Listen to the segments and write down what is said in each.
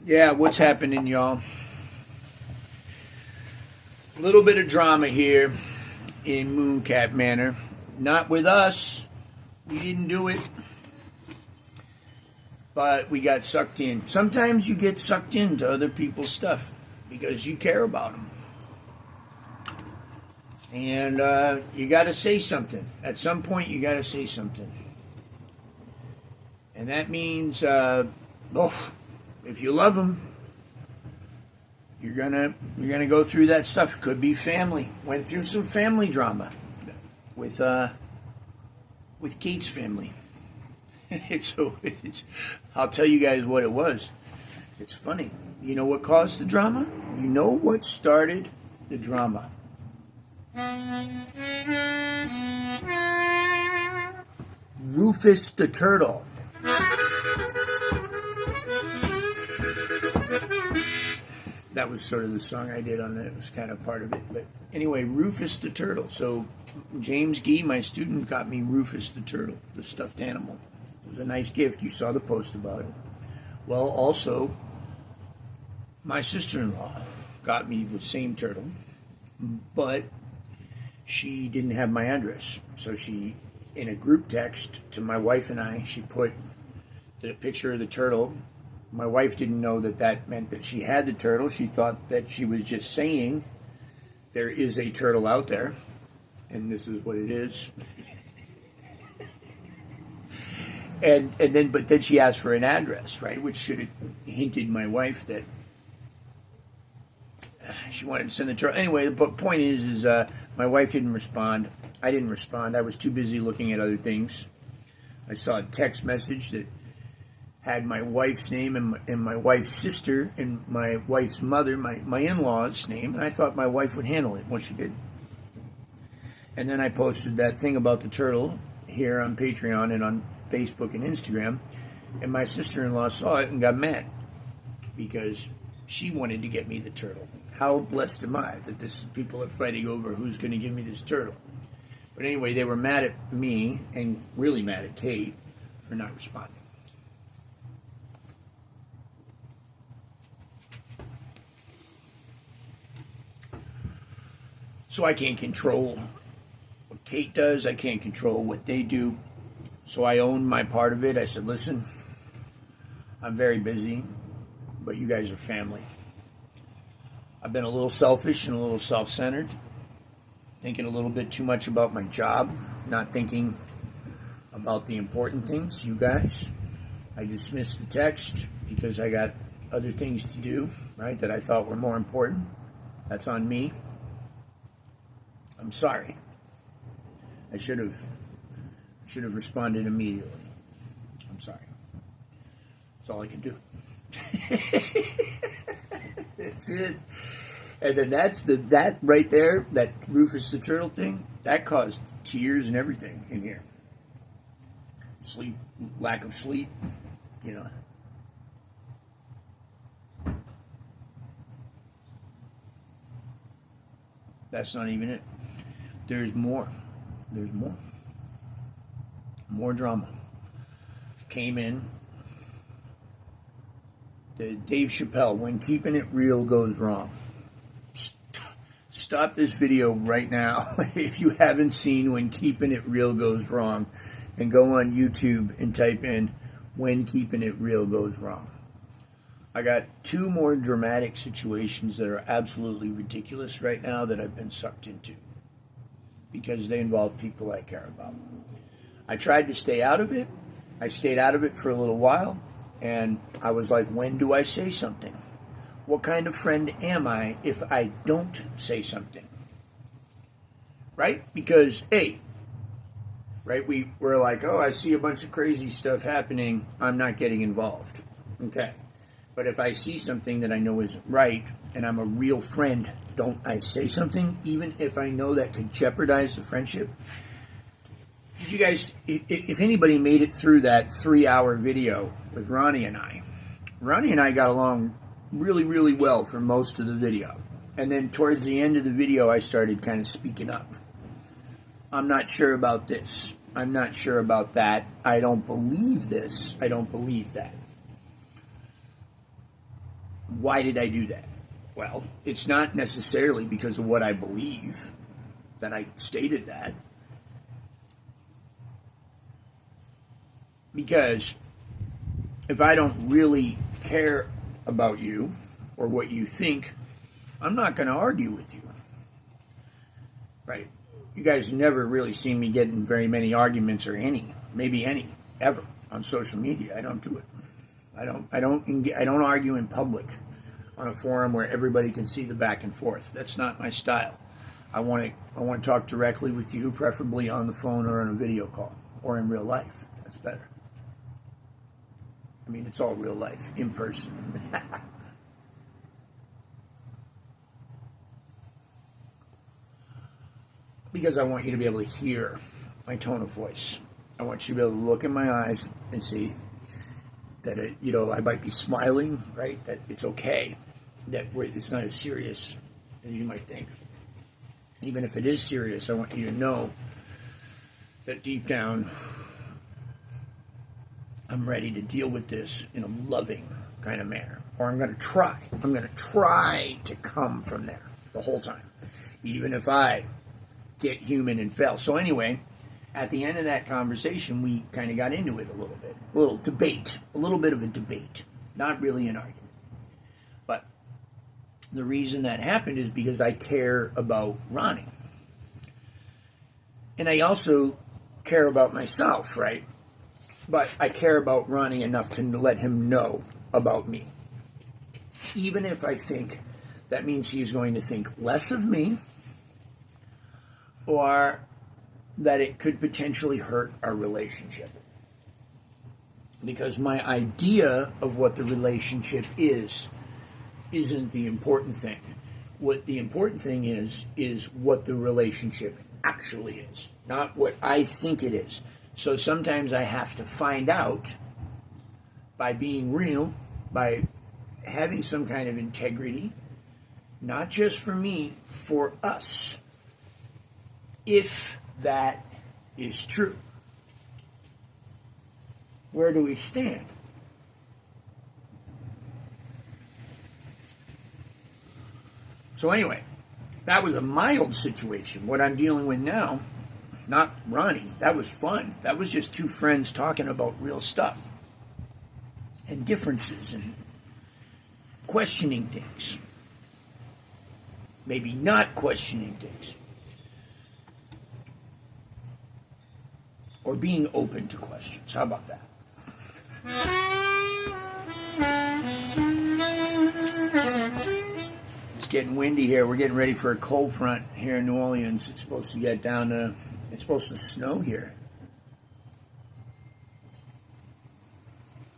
Yeah, what's happening, y'all? A little bit of drama here in Mooncat Manor. Not with us. We didn't do it. But we got sucked in. Sometimes you get sucked into other people's stuff because you care about them. And you got to say something. At some point, you got to say something. And that means, if you love them, you're gonna go through that stuff. Could be family. Went through some family drama with Kate's family. I'll tell you guys what it was. It's funny. You know what caused the drama? You know what started the drama? Rufus the Turtle. That was sort of the song I did on it. It was kind of part of it. But anyway, Rufus the Turtle. So James Gee, my student, got me Rufus the Turtle, the stuffed animal. It was a nice gift. You saw the post about it. Well, also, my sister-in-law got me the same turtle, but she didn't have my address. So she, in a group text to my wife and I, she put the picture of the turtle. My wife didn't know that meant that she had the turtle. She thought that she was just saying there is a turtle out there, and this is what it is. But then she asked for an address, right? Which should have hinted my wife that she wanted to send the turtle. Anyway, the point is my wife didn't respond. I didn't respond. I was too busy looking at other things. I saw a text message that had my wife's name and my wife's sister and my wife's mother, my in-laws' name, and I thought my wife would handle it. Well, she did. And then I posted that thing about the turtle here on Patreon and on Facebook and Instagram, and my sister-in-law saw it and got mad because she wanted to get me the turtle. How blessed am I that people are fighting over who's going to give me this turtle. But anyway, they were mad at me and really mad at Kate for not responding. So I can't control what Kate does. I can't control what they do. So I own my part of it. I said, listen, I'm very busy, but you guys are family. I've been a little selfish and a little self-centered, thinking a little bit too much about my job, not thinking about the important things, you guys. I dismissed the text because I got other things to do, right, that I thought were more important. That's on me. I'm sorry. I should have responded immediately. I'm sorry. That's all I can do. That's it. And then that right there, that Rufus the Turtle thing, that caused tears and everything in here. Sleep, lack of sleep, you know. That's not even it. There's more. There's more. More drama. Came in The Dave Chappelle, when keeping it real goes wrong. Stop this video right now if you haven't seen When Keeping It Real Goes Wrong, and go on YouTube and type in When Keeping It Real Goes Wrong. I got two more dramatic situations that are absolutely ridiculous right now that I've been sucked into because they involve people I care about. I tried to stay out of it. I stayed out of it for a little while, and I was like, when do I say something? What kind of friend am I if I don't say something? Right? Because, hey, right, we're like, oh, I see a bunch of crazy stuff happening. I'm not getting involved. Okay. But if I see something that I know isn't right, and I'm a real friend, don't I say something, even if I know that could jeopardize the friendship? Did you guys, if anybody made it through that 3-hour video with Ronnie and I got along really, really well for most of the video. And then towards the end of the video, I started kind of speaking up. I'm not sure about this. I'm not sure about that. I don't believe this. I don't believe that. Why did I do that? Well, it's not necessarily because of what I believe that I stated that. Because if I don't really care about you or what you think, I'm not going to argue with you. Right? You guys never really seen me get in very many arguments or maybe any, ever on social media. I don't do it. I don't argue in public on a forum where everybody can see the back and forth. That's not my style. I want to talk directly with you, preferably on the phone or on a video call or in real life. That's better. I mean, it's all real life, in person. Because I want you to be able to hear my tone of voice. I want you to be able to look in my eyes and see that I might be smiling, right? That it's okay. That it's not as serious as you might think. Even if it is serious, I want you to know that deep down, I'm ready to deal with this in a loving kind of manner. Or I'm going to try. I'm going to try to come from there the whole time. Even if I get human and fail. So anyway, at the end of that conversation, we kind of got into it a little bit. A little debate. A little bit of a debate. Not really an argument. But the reason that happened is because I care about Ronnie. And I also care about myself, right? But I care about Ronnie enough to let him know about me. Even if I think that means he's going to think less of me, or that it could potentially hurt our relationship. Because my idea of what the relationship isn't the important thing. What the important thing is what the relationship actually is, not what I think it is. So sometimes I have to find out by being real, by having some kind of integrity, not just for me, for us, if that is true. Where do we stand? So anyway, that was a mild situation. What I'm dealing with now, not Ronnie, that was fun. That was just two friends talking about real stuff and differences and questioning things. Maybe not questioning things. Or being open to questions. How about that? It's getting windy here. We're getting ready for a cold front here in New Orleans. It's supposed to get down to, it's supposed to snow here.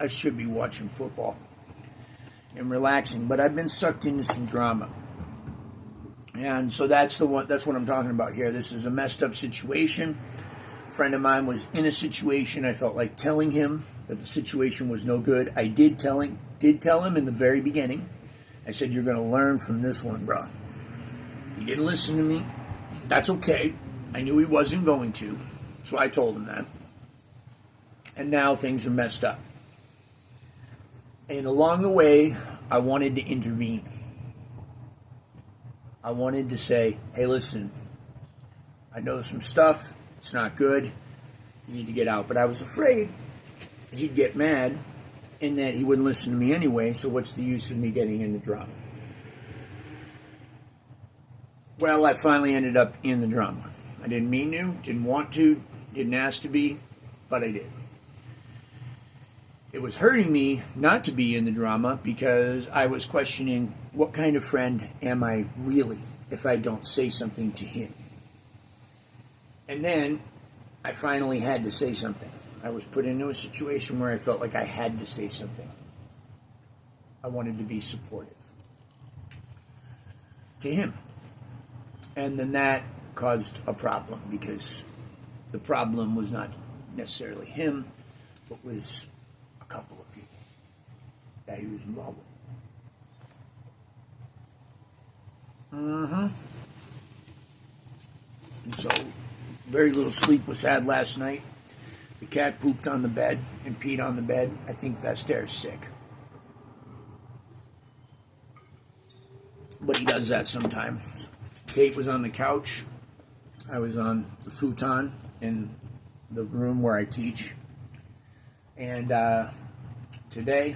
I should be watching football and relaxing, but I've been sucked into some drama. And so that's what I'm talking about here. This is a messed up situation. A friend of mine was in a situation. I felt like telling him that the situation was no good. I did tell him in the very beginning. I said, you're going to learn from this one, bro. He didn't listen to me. That's okay. I knew he wasn't going to. So I told him that. And now things are messed up. And along the way, I wanted to intervene. I wanted to say, hey, listen, I know some stuff. It's not good. You need to get out. But I was afraid he'd get mad and that he wouldn't listen to me anyway, so what's the use of me getting in the drama? Well, I finally ended up in the drama. I didn't mean to, didn't want to, didn't ask to be, but I did. It was hurting me not to be in the drama because I was questioning what kind of friend am I really if I don't say something to him. And then I finally had to say something. I was put into a situation where I felt like I had to say something. I wanted to be supportive to him. And then that caused a problem because the problem was not necessarily him, but was a couple of people that he was involved with. And so very little sleep was had last night. The cat pooped on the bed and peed on the bed. I think Vestaire's sick. But he does that sometimes. Kate was on the couch. I was on the futon in the room where I teach. And today,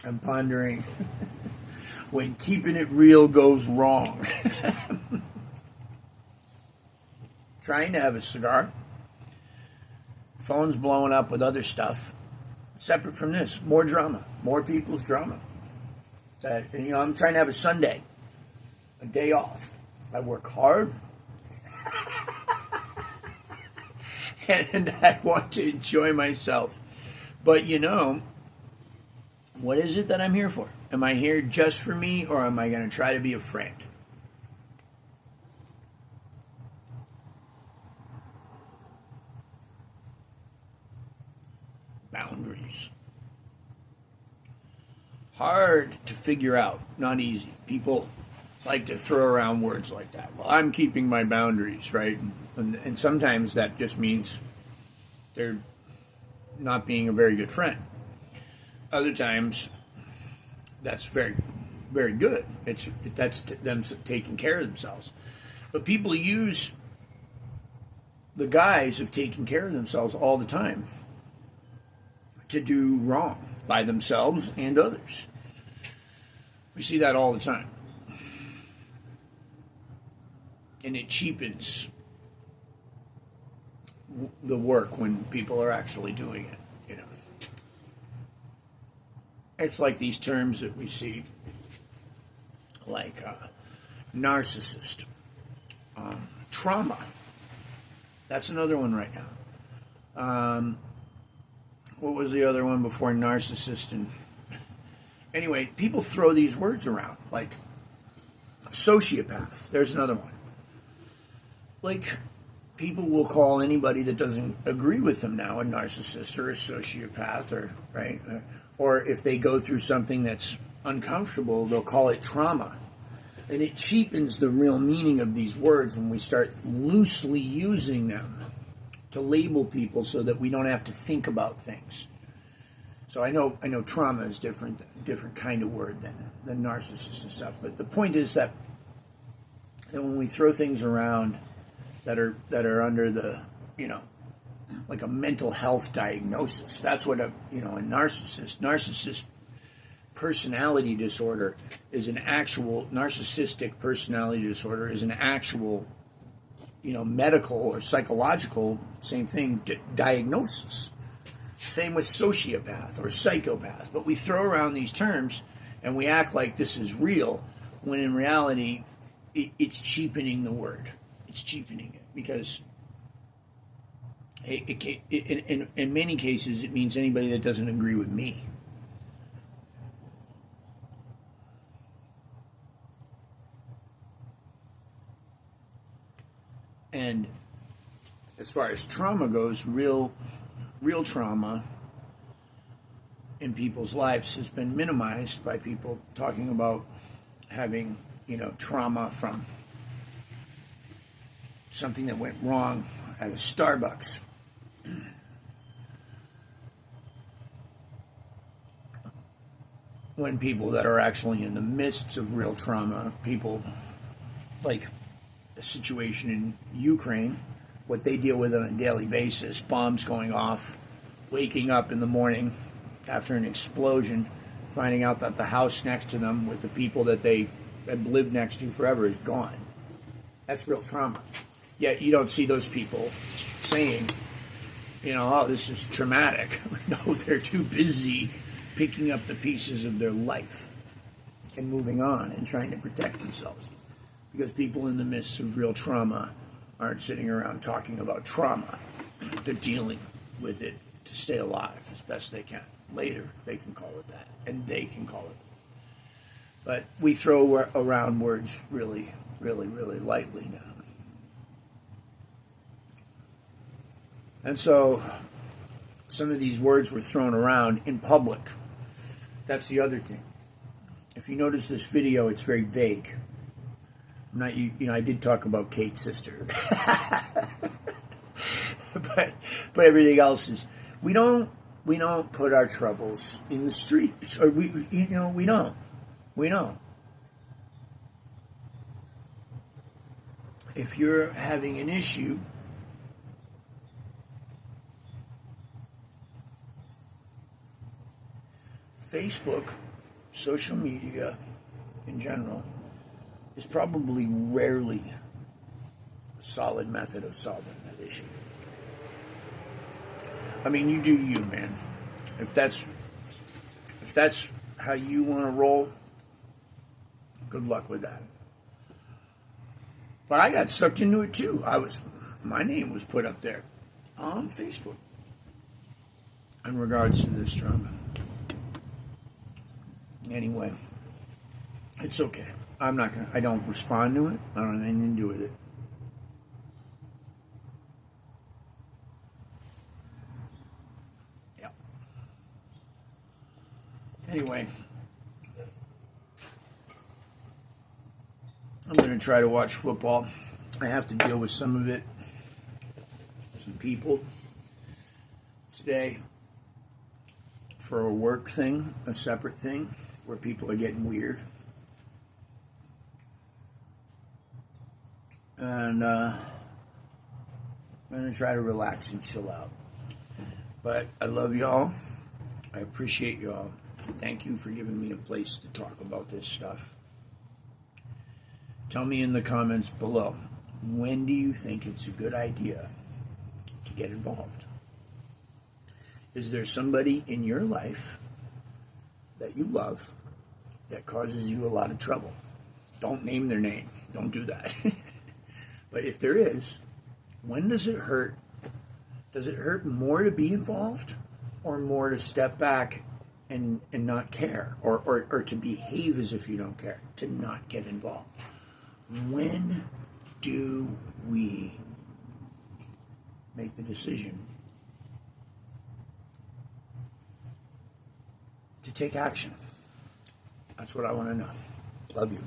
I'm pondering when keeping it real goes wrong. Trying to have a cigar. Phone's blowing up with other stuff. Separate from this, more drama, more people's drama. I'm trying to have a Sunday, a day off. I work hard, and I want to enjoy myself. But what is it that I'm here for? Am I here just for me, or am I going to try to be a friend? Boundaries. Hard to figure out, not easy. People like to throw around words like that. Well, I'm keeping my boundaries, right? And sometimes that just means they're not being a very good friend. Other times, that's very, very good. That's them taking care of themselves. But people use the guise of taking care of themselves all the time to do wrong by themselves and others. We see that all the time. And it cheapens the work when people are actually doing it. It's like these terms that we see, like narcissist, trauma. That's another one right now. What was the other one before narcissist? And anyway, people throw these words around, like sociopath. There's another one. Like, people will call anybody that doesn't agree with them now a narcissist or a sociopath, or right, or if they go through something that's uncomfortable, they'll call it trauma. And it cheapens the real meaning of these words when we start loosely using them to label people so that we don't have to think about things. So I know trauma is different kind of word than narcissist and stuff. But the point is that when we throw things around that are under the, like a mental health diagnosis, that's what a narcissist personality disorder is. An actual narcissistic personality disorder is an actual medical or psychological, same thing, diagnosis. Same with sociopath or psychopath. But we throw around these terms and we act like this is real, when in reality, it's cheapening the word. It's cheapening it because in many cases it means anybody that doesn't agree with me. And as far as trauma goes, real trauma in people's lives has been minimized by people talking about having, trauma from something that went wrong at a Starbucks. when people that are actually in the midst of real trauma, people like a situation in Ukraine, what they deal with on a daily basis, bombs going off, waking up in the morning after an explosion, finding out that the house next to them with the people that they have lived next to forever is gone. That's real trauma. Yet you don't see those people saying, oh, this is traumatic. No, they're too busy picking up the pieces of their life and moving on and trying to protect themselves. Because people in the midst of real trauma aren't sitting around talking about trauma. They're dealing with it to stay alive as best they can. Later, they can call it that, and they can call it that. But we throw around words really, really, really lightly now. And so some of these words were thrown around in public. That's the other thing. If you notice this video, it's very vague. I'm not, I did talk about Kate's sister. but everything else is, we don't put our troubles in the streets, or we don't. If you're having an issue, Facebook, social media in general, is probably rarely a solid method of solving that issue. I mean, you do you, man. If that's how you want to roll, good luck with that. But I got sucked into it too. My name was put up there on Facebook in regards to this drama. Anyway, it's okay. I don't respond to it. I don't have anything to do with it. Yeah. Anyway, I'm going to try to watch football. I have to deal with some of it. Some people today for a work thing, a separate thing, where people are getting weird. And I'm going to try to relax and chill out. But I love y'all. I appreciate y'all. Thank you for giving me a place to talk about this stuff. Tell me in the comments below, when do you think it's a good idea to get involved? Is there somebody in your life that you love that causes you a lot of trouble? Don't name their name. Don't do that. But if there is, when does it hurt? Does it hurt more to be involved or more to step back and not care, or to behave as if you don't care, to not get involved? When do we make the decision to take action? That's what I want to know. Love you.